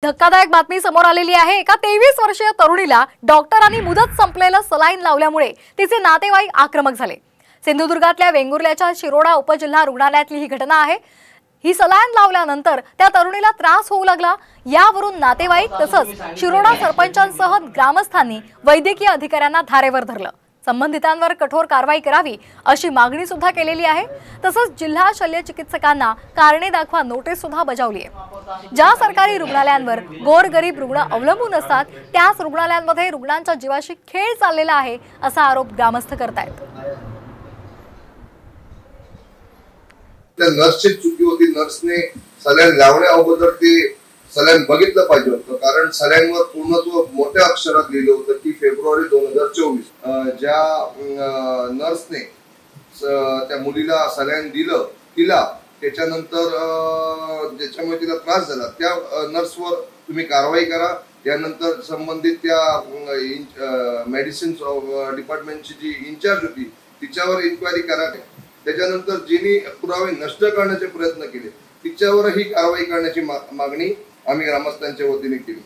धक्कादायक बातमी समोर आलेली आहे। एका 23 वर्षीय तरुणीला डॉक्टरांनी मुदत संपलेलं सलाईन लावल्यामुळे तिचे नातेवाईक आक्रमक झाले। सिंधुदुर्गातल्या वेंगुर्ल्याच्या शिरोडा उपजिल्हा रुग्णालयातली ही घटना आहे। ही सलाईन लावल्यानंतर त्या तरुणीला त्रास होऊ लागला। यावरून नातेवाईक तसंच शिरोडा सरपंचांसह ग्रामस्थांनी वैद्यकीय अधिकाऱ्यांना धारेवर धरलं। संबंधितांवर कठोर कारवाई करावी अशी मागणी सुद्धा केलेली आहे। तसंच जिल्हा शल्य चिकित्सकांना कारणे दाखवा नोटीस सुद्धा बजावली आहे। ज्या सरकारी रुग्णालयांवर गोरगरीब रुग्ण अवलंबून असतात त्याच रुग्णालयांमध्ये रुग्णांच्या जीवाशी खेळ चाललेला आहे असा आरोप ग्रामस्थ करतायत। त्या नर्सची चुकी होती। नर्सने सलाईन लावण्या अगोदर ते सलाईन बघितलं पाहिजे होतं, कारण सलाईनवर पूर्णत्व मोठ्या अक्षरात लिहिलं होतं की फेब्रुवारी 2024। ज्या नर्सने त्या मुलीला सलाईन दिलं तिला त्याच्यानंतर ज्याच्यामुळे तिला त्रास झाला त्या नर्सवर तुम्ही कारवाई करा। त्यानंतर संबंधित त्या मेडिसिन डिपार्टमेंटची जी इंचार्ज होती तिच्यावर इन्क्वायरी करा। त्याच्यानंतर जिने पुरावे नष्ट करण्याचे प्रयत्न केले तिच्यावरही कारवाई करण्याची मागणी आम्ही ग्रामस्थांच्या वतीने केली।